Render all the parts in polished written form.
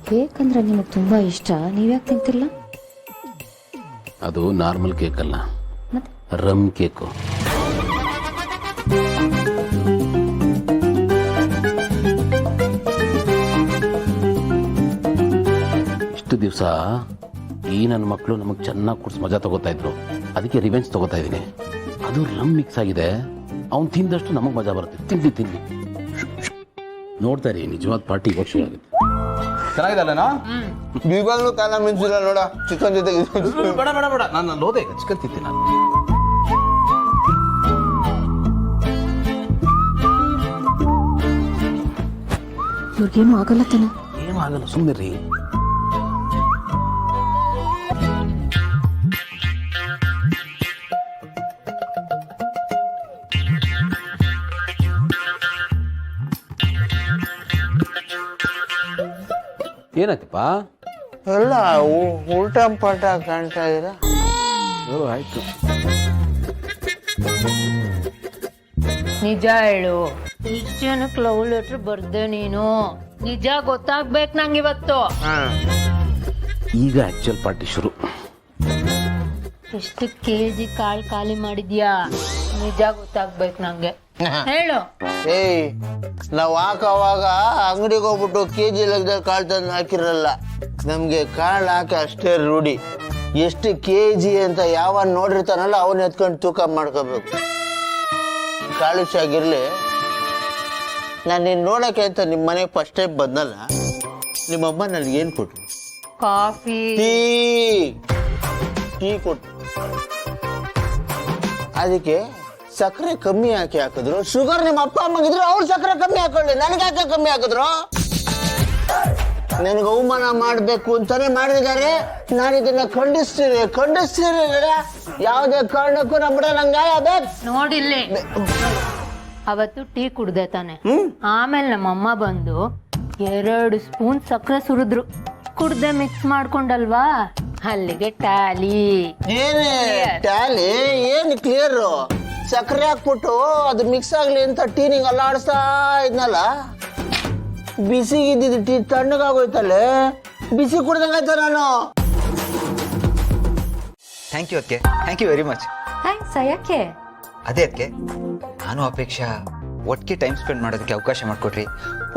Cake ಅಂದ್ರೆ ನಿಮಗೆ ತುಂಬಾ ಇಷ್ಟ, ನೀವ್ಯಾಕೆ ತಿಂತಿಲ್ಲ? ಅದು ನಾರ್ಮಲ್ ಕೇಕ್ ಅಲ್ಲ, ಮತ್ತೆ ರಮ್ ಕೇಕು. ಇಷ್ಟು ದಿವಸ ಈ ನನ್ನ ಮಕ್ಕಳು ನಮಗೆ ಚೆನ್ನಾಗಿ ಕುಡಿಸ್ ಮಜಾ ತಗೋತಾ ಇದ್ರು, ಅದಕ್ಕೆ ರಿವೆಂಜ್ ತಗೋತಾ ಇದ್ದೀನಿ. ಅದು ರಮ್ ಮಿಕ್ಸ್ ಆಗಿದೆ, ಅವ್ನು ತಿಂದಷ್ಟು ನಮಗೆ ಮಜಾ ಬರುತ್ತೆ. ತಿನ್ನಿ ತಿನ್ನಿ ನೋಡ್ತಾ ಇರಿ, ನಿಜವಾದ ಪಾರ್ಟಿ ಇವಾಗ ಶುರು ಆಗುತ್ತೆ. ಚೆನ್ನಾಗಿದೆ ಅಲ್ಲನಾ? ಇವಾಗಲೂ ಕಾಲ ಮಿಂಚಿಲ್ಲ ನೋಡ, ಚಿಕನ್ ಜೊತೆ ಬೇಡ ಬೇಡ ಬೇಡ, ನಾನು ಲೋದೆ ಚಿಕನ್ ತಿಂತೀನಿ ನಾನು. ಇವ್ರಿಗೇನು ಆಗಲ್ಲ ತಾನೆ? ಏನೂ ಆಗಲ್ಲ, ಸುಮ್ಮನೆ ರೀ. ಏನಾಯ್ತಪ್ಪ? ಎಲ್ಲ ಉಲ್ಟಾ ಪಲ್ಟ ಕಾಣ್ತಾ ಇದ್ದೀರಾ? ಆಯ್ತು. ನಿಜ ಹೇಳು, ಇಷ್ಟು ಜನಕ್ಕೆ ಲವ್ ಲೆಟರ್ ಬರ್ದೆ ನೀನು? ನಿಜ ಗೊತ್ತಾಗ್ಬೇಕು ನಂಗೆ ಇವತ್ತು. ಈಗ ಆಕ್ಚುಯಲ್ ಪಾರ್ಟಿ ಶುರು. ಎಷ್ಟು ಕೆಜಿ ಕಾಳು ಖಾಲಿ ಮಾಡಿದ್ಯಾ? ನಿಜ ಗೊತ್ತಾಗ್ಬೇಕು ನಂಗೆ, ಹೇಳು. ಏಯ್, ನಾವ್ ಹಾಕವಾಗ ಅಂಗಡಿಗೆ ಹೋಗ್ಬಿಟ್ಟು ಕೆಜಿ ಲೆಕ್ಕದಲ್ಲಿ ಕಾಳು ತಂದು ಹಾಕಿರಲ್ಲ, ನಮ್ಗೆ ಕಾಳು ಹಾಕಿ ಅಷ್ಟೇ ರೂಢಿ. ಎಷ್ಟು ಕೆಜಿ ಅಂತ ಯಾವ ನೋಡಿರ್ತಾನಲ್ಲ ಅವನ್ನ ಎತ್ಕೊಂಡು ತೂಕ ಮಾಡ್ಕೋಬೇಕು. ಕಾಳು ಆಗಿರ್ಲಿ, ನಾನು ನಿನ್ನ ನೋಡಕ್ಕೆ ಅಂತ ನಿಮ್ಮ ಮನೆಗೆ ಫಸ್ಟ್ ಟೈಮ್ ಬಂದಲ್ಲ, ನಿಮ್ಮಮ್ಮ ನನಗೇನು ಕೊಟ್ರು? ಕಾಫಿ. ಟೀ ಕೊಟ್ಟು. ಅದಕ್ಕೆ ಸಕ್ಕರೆ ಕಮ್ಮಿ ಹಾಕಿದ್ರು. ಶುಗರ್ ನಿಮ್ಮ ಅಪ್ಪ ಅಮ್ಮಗಿದ್ರು, ಅವ್ರು ಸಕ್ಕರೆ ಕಮ್ಮಿ ಹಾಕೊಳ್ಳಿ, ನನಗೆ ಯಾಕೆ ಕಮ್ಮಿ ಹಾಕಿದ್ರು? ನನಗೆ ಅವಮಾನ ಮಾಡಬೇಕು ಅಂತಾನೆ ಮಾಡಿದ್ದಾರೆ. ನಾನು ಇದನ್ನ ಖಂಡಿಸ್ತೀನಿ. ಯಾವುದೇ ಕಾರಣಕ್ಕೂ ನಮ್ಮ ನಂಗೆ ನೋಡಿಲ್ಲಿ, ಅವತ್ತು ಟೀ ಕುಡ್ದೆ ತಾನೆ, ಆಮೇಲೆ ನಮ್ಮಮ್ಮ ಬಂದು 2 ಸ್ಪೂನ್ ಸಕ್ಕರೆ ಸುರಿದ್ರು. ಕುಡ್ದೆ ಮಿಕ್ಸ್ ಮಾಡ್ಕೊಂಡಲ್ವಾ, ಅಲ್ಲಿಗೆ ಟ್ಯಾಲಿ. ಏನೇ ಟ್ಯಾಲಿ? ಏನು ಕ್ಲಿಯರ್? ಸಕ್ಕರೆ ಹಾಕ್ಬಿಟ್ಟು ಅದು ಮಿಕ್ಸ್ ಆಗ್ಲಿ ಅಂತ ಟೀ ನಿಂಗೆ ಅಲ್ಲಾಡಿಸ್ತಾ ಇದ್ನಲ್ಲ, ಬಿಸಿಗಿದ್ದಿದ್ದು ಟೀ ತಣ್ಣಗಾಗೋಯ್ತಲ್ಲೇ, ಬಿಸಿ ಕುಡ್ದಂಗಾಯ್ತ ನಾನು. ಥ್ಯಾಂಕ್ ಯು ಅದಕ್ಕೆ, thank you very much. Thanks. ಯಾಕೆ? ಅದೇ ಅದಕ್ಕೆ ನಾನು ಅಪೇಕ್ಷಾ ಒಟ್ಟಿಗೆ ಟೈಮ್ ಸ್ಪೆಂಡ್ ಮಾಡೋದಕ್ಕೆ ಅವಕಾಶ ಮಾಡಿಕೊಟ್ರಿ,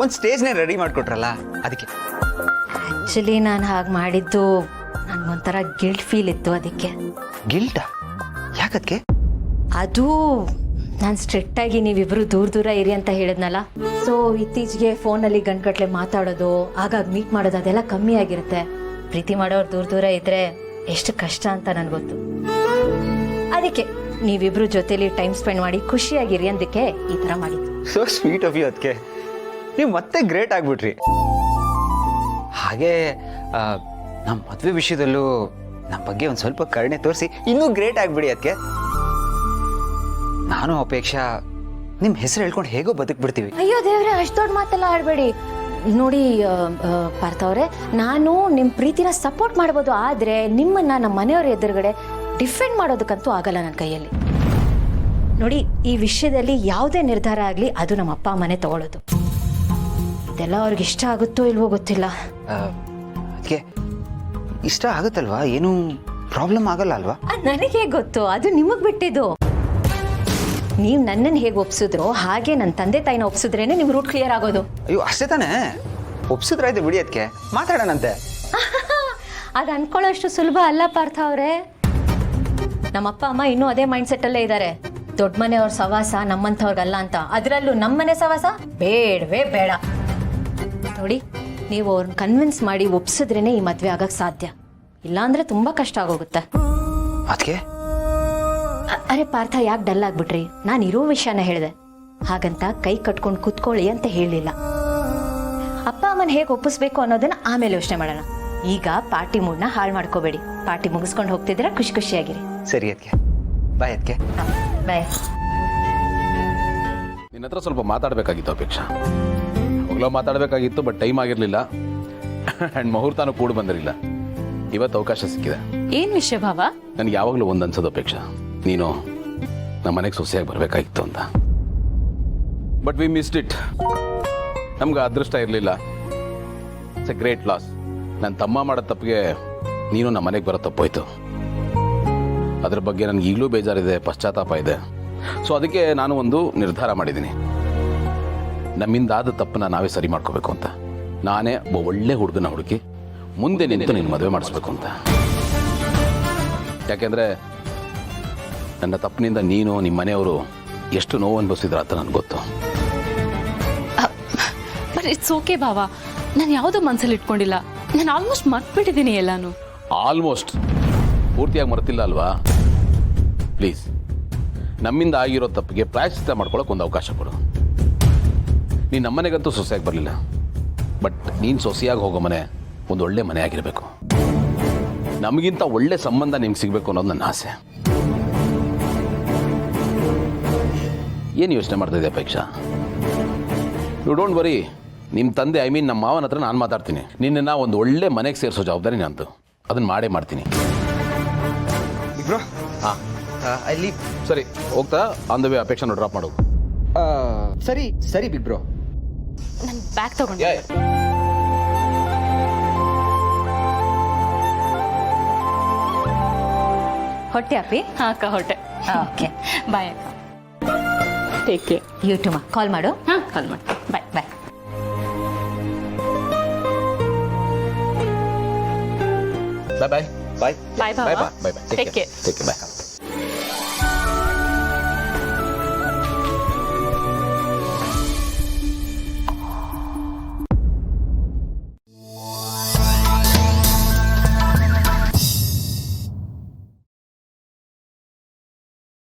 ಒಂದು ಸ್ಟೇಜ್ನೇ ರೆಡಿ ಮಾಡಿಕೊಟ್ರಲ್ಲ ಅದಕ್ಕೆ. ಆಕ್ಚುಲಿ ನಾನು ಹಾಗೆ ಮಾಡಿದ್ದು ನನಗೊಂಥರ ಗಿಲ್ಟ್ ಫೀಲ್ ಇತ್ತು, ಅದಕ್ಕೆ. ಗಿಲ್ಟಾ? ಯಾಕದಕ್ಕೆ? ಅದು ನಾನು ಸ್ಟ್ರಿಕ್ಟ್ ಆಗಿ ನೀವಿಬ್ರು ದೂರ ಇರಿ ಅಂತ ಹೇಳಿದ್ನಲ್ಲ, ಸೊ ಇತ್ತೀಚೆಗೆ ಫೋನಲ್ಲಿ ಗಂಟ್ಗಟ್ಲೆ ಮಾತಾಡೋದು, ಆಗಾಗ ಮೀಟ್ ಮಾಡೋದು ಅದೆಲ್ಲ ಕಮ್ಮಿ ಆಗಿರುತ್ತೆ. ಪ್ರೀತಿ ಮಾಡೋರು ದೂರ ಇದ್ರೆ ಎಷ್ಟು ಕಷ್ಟ ಅಂತ ನನ್ಗೆ ಗೊತ್ತು. ಅದಕ್ಕೆ ನೀವಿಬ್ರು ಜೊತೆಲಿ ಟೈಮ್ ಸ್ಪೆಂಡ್ ಮಾಡಿ ಖುಷಿಯಾಗಿರಿ ಅಂದಕ್ಕೆ ಈ ತರ ಮಾಡಿದ್ದು. ಸೋ ಸ್ವೀಟ್ ಆಫ್ ಯು ಅದಕ್ಕೆ. ನೀವು ಮತ್ತೆ ಗ್ರೇಟ್ ಆಗ್ಬಿಟ್ರಿ. ಹಾಗೆ ನಮ್ಮ ಮದುವೆ ವಿಷಯದಲ್ಲೂ ನಮ್ಮ ಬಗ್ಗೆ ಒಂದು ಸ್ವಲ್ಪ ಕರುಣೆ ತೋರಿಸಿ ಇನ್ನೂ ಗ್ರೇಟ್ ಆಗ್ಬಿಡಿ ಅದಕ್ಕೆ. ನಾನು ಅಪೇಕ್ಷಾ ನಿಮ್ಮ ಹೆಸರು ಹೇಳ್ಕೊಂಡು ಹೇಗೋ ಬದುಕ್ಬಿಡ್ತೀವಿ. ಅಯ್ಯೋ ದೇವ್ರೆ, ಅಷ್ಟು ದೊಡ್ಡ ಮಾತೆಲ್ಲ ಆಡ್ಬೇಡಿ. ನೋಡಿ ಪಾರ್ಥ ಅವರೇ, ನಾನು ನಿಮ್ಮ ಪ್ರೀತಿನ ಸಪೋರ್ಟ್ ಮಾಡ್ಬೋದು, ಆದ್ರೆ ನಿಮ್ಮನ್ನ ನಮ್ಮ ಮನೆಯವ್ರ ಎದುರುಗಡೆ ಡಿಫೆಂಡ್ ಮಾಡೋದಕ್ಕಂತೂ ಆಗಲ್ಲ ನನ್ನ ಕೈಯಲ್ಲಿ. ನೋಡಿ, ಈ ವಿಷಯದಲ್ಲಿ ಯಾವುದೇ ನಿರ್ಧಾರ ಆಗಲಿ ಅದು ನಮ್ಮ ಅಪ್ಪ ಅಮ್ಮನೇ ತಗೊಳ್ಳೋದು. ಇದೆಲ್ಲ ಅವ್ರಿಗೆ ಇಷ್ಟ ಆಗುತ್ತೋ ಇಲ್ವೋ ಗೊತ್ತಿಲ್ಲ. ಅದಕ್ಕೆ ಇಷ್ಟ ಆಗುತ್ತಲ್ವಾ? ಏನು ಪ್ರಾಬ್ಲಮ್ ಆಗಲ್ಲ ಅಲ್ವಾ? ನನಗೆ ಗೊತ್ತು, ಅದು ನಿಮಗ್ ಬಿಟ್ಟಿದ್ದು. ನೀವು ನನ್ನನ್ನು ಹೇಗೆ ಒಪ್ಸಿದ್ರೋ ಹಾಗೆ ನನ್ನ ತಂದೆ ತಾಯಿನ ಒಪ್ಸಿದ್ರೇನೆ ನಿಮ್ ರೂಟ್ ಕ್ಲಿಯರ್ ಆಗೋದು. ಅಯ್ಯೋ ಅಷ್ಟೇ ತಾನೇ, ಒಪ್ಸಿದ್ರಾಯ್ತು ಬಿಡಿ, ಅದಕ್ಕೆ ಮಾತಾಡೋಣಂತೆ. ಅದು ಅನ್ಕೊಳ್ಳೋಷ್ಟು ಸುಲಭ ಅಲ್ಲ ಪಾರ್ಥ ಅವರೇ. ನಮ್ಮಪ್ಪ ಅಮ್ಮ ಇನ್ನೂ ಅದೇ ಮೈಂಡ್ ಸೆಟ್ ಅಲ್ಲೇ ಇದ್ದಾರೆ. ದೊಡ್ಡ ಮನೆಯವ್ರ ಸವಾಸ ನಮ್ಮಂಥವ್ರಿಗಲ್ಲ ಅಂತ. ಅದರಲ್ಲೂ ನಮ್ಮ ಮನೆ ಸವಾಸ ಬೇಡವೇ ಬೇಡ. ನೋಡಿ, ನೀವು ಅವ್ರನ್ನ ಕನ್ವಿನ್ಸ್ ಮಾಡಿ ಒಪ್ಸಿದ್ರೇನೆ ಈ ಮದ್ವೆ ಆಗಕ್ ಸಾಧ್ಯ, ಇಲ್ಲಾಂದ್ರೆ ತುಂಬಾ ಕಷ್ಟ ಆಗೋಗುತ್ತೆ. ಅದಕ್ಕೆ ಅರೆ ಪಾರ್ಥ, ಯಾಕೆ ಡಲ್ ಆಗ್ಬಿಟ್ರಿ? ನಾನು ಇರೋ ವಿಷಯನ ಹೇಳಿದೆ, ಹಾಗಂತ ಕೈ ಕಟ್ಕೊಂಡು ಕುತ್ಕೊಳ್ಳಿ ಅಂತ ಹೇಳಿಲ್ಲ. ಅಪ್ಪ ಅಮ್ಮನ ಹೇಗೆ ಒಪ್ಪಿಸ್ಬೇಕು ಅನ್ನೋದನ್ನ ಆಮೇಲೆ ಯೋಚನೆ ಮಾಡೋಣ. ಈಗ ಪಾರ್ಟಿ ಮೂಡ್ನ ಹಾಳು ಮಾಡ್ಕೋಬೇಡಿ. ಪಾರ್ಟಿ ಮುಗಿಸ್ಕೊಂಡು ಹೋಗ್ತಿದ್ದೀರಾ, ಖುಷಿ ಖುಷಿಯಾಗಿರಿ. ಸರಿ ಅದಕ್ಕೆ, ಬಾಯ್ ಅದಕ್ಕೆ. ಬಾಯ್. ನಿನ್ನ ಹತ್ರ ಸ್ವಲ್ಪ ಮಾತಾಡಬೇಕಾಗಿತ್ತು ಅಪೇಕ್ಷಾ. ಅವಾಗಲೂ ಮಾತಾಡಬೇಕಾಗಿತ್ತು, ಬಟ್ ಟೈಮ್ ಆಗಿರಲಿಲ್ಲ ಆ್ಯಂಡ್ ಮುಹೂರ್ತನೂ ಕೂಡ ಬಂದಿರಲಿಲ್ಲ. ಇವತ್ತು ಅವಕಾಶ ಸಿಕ್ಕಿದೆ. ಏನ್ ವಿಷಯ ಭಾವ? ನನಗೆ ಯಾವಾಗಲೂ ಒಂದು ಅನ್ಸೋದು ಅಪೇಕ್ಷಾ, ನೀನು ನಮ್ಮ ಮನೆಗೆ ಸೊಸೆಯಾಗಿ ಬರಬೇಕಾಗಿತ್ತು ಅಂತ. But we missed it. ನಮ್ಗೆ ಅದೃಷ್ಟ ಇರಲಿಲ್ಲ. It's A great loss. ನನ್ನ ತಮ್ಮ ಮಾಡೋ ತಪ್ಪಿಗೆ ನೀನು ನಮ್ಮ ಮನೆಗೆ ಬರೋ ತಪ್ಪೋಯ್ತು. ಅದ್ರ ಬಗ್ಗೆ ನನಗೆ ಈಗಲೂ ಬೇಜಾರಿದೆ, ಪಶ್ಚಾತ್ತಾಪ ಇದೆ. ಸೊ ಅದಕ್ಕೆ ನಾನು ಒಂದು ನಿರ್ಧಾರ ಮಾಡಿದ್ದೀನಿ. ನಮ್ಮಿಂದಾದ ತಪ್ಪನ್ನ ನಾವೇ ಸರಿ ಮಾಡ್ಕೋಬೇಕು ಅಂತ. ನಾನೇ ಒಬ್ಬ ಒಳ್ಳೆ ಹುಡುಗನ ಹುಡುಕಿ ಮುಂದೆ ನಿಂತು ನೀನು ಮದುವೆ ಮಾಡಿಸ್ಬೇಕು ಅಂತ. ಯಾಕೆಂದರೆ ನನ್ನ ತಪ್ಪಿನಿಂದ ನೀನು ನಿಮ್ಮ ಮನೆಯವರು ಎಷ್ಟು ನೋವು ಅನುಭವಿಸಿದ್ರ ಅಂತ ನನಗೆ ಗೊತ್ತು. ಬಟ್ ಇಟ್ಸ್ ಓಕೆ ಬಾವಾ, ನಾನು ಯಾವುದೋ ಮನಸ್ಸಲ್ಲಿ ಇಟ್ಕೊಂಡಿಲ್ಲ. ನಾನು ಆಲ್ಮೋಸ್ಟ್ ಮರ್ತ್ಬಿಟ್ಟಿದ್ದೀನಿ ಎಲ್ಲಾನು. ಆಲ್ಮೋಸ್ಟ್ ಪೂರ್ತಿಯಾಗಿ ಮರೆತಿಲ್ಲ ಅಲ್ವಾ? ಪ್ಲೀಸ್, ನಮ್ಮಿಂದ ಆಗಿರೋ ತಪ್ಪಿಗೆ ಪ್ರಾಯಶ್ಚಿತ್ತ ಮಾಡ್ಕೊಳಕ್ಕೆ ಒಂದು ಅವಕಾಶ ಕೊಡು. ನೀನು ನಮ್ಮನೆಗಂತೂ ಸೊಸೆಯಾಗಿ ಬರಲಿಲ್ಲ, ಬಟ್ ನೀನು ಸೊಸೆಯಾಗಿ ಹೋಗೋ ಮನೆ ಒಂದು ಒಳ್ಳೆ ಮನೆ ಆಗಿರಬೇಕು. ನಮಗಿಂತ ಒಳ್ಳೆ ಸಂಬಂಧ ನಿಮ್ಗೆ ಸಿಗಬೇಕು ಅನ್ನೋದು ನನ್ನ ಆಸೆ. ಏನು ಯೋಚನೆ ಮಾಡ್ತಾ ಇದೆಯಾ ಅಪೇಕ್ಷಾ? You don't worry. ನಿಮ್ಮ ತಂದೆ ನಮ್ಮ ಮಾವನ ಹತ್ರ ನಾನು ಮಾತಾಡ್ತೀನಿ. ನಿನ್ನನ್ನು ಒಂದು ಒಳ್ಳೆ ಮನೆಗೆ ಸೇರಿಸೋ ಜವಾಬ್ದಾರಿ ನಂದು. ಅದನ್ನು ಮಾಡೇ ಮಾಡ್ತೀನಿ. ಬ್ರೋ ಹಾಂ, ಅಲ್ಲಿ ಸರಿ ಹೋಗ್ತಾ on the way Apeksha drop ಮಾಡು. ಸರಿ ಸರಿ ಬಿಗ್ ಬ್ರೋ. ನನ್ನ ಬ್ಯಾಗ್ ತಗೊಂಡೆ. ಹೊಟ್ಟೆ ಅಪ್ಪಿ? ಹಾಂ ಅಕ್ಕ, ಹೊಟ್ಟೆ. ಓಕೆ, ಬಾಯ್ ಅಕ್ಕ. Take care. ಯು ಟು ಮಾ. ಕಾಲ್ ಮಾಡು. ಹಾಂ, ಕಾಲ್ ಮಾಡಿ. Bye bye. Bye bye bye bye bye ಬಾಬಾ. Bye bye. Take care. Take care. ಬಾಯ್.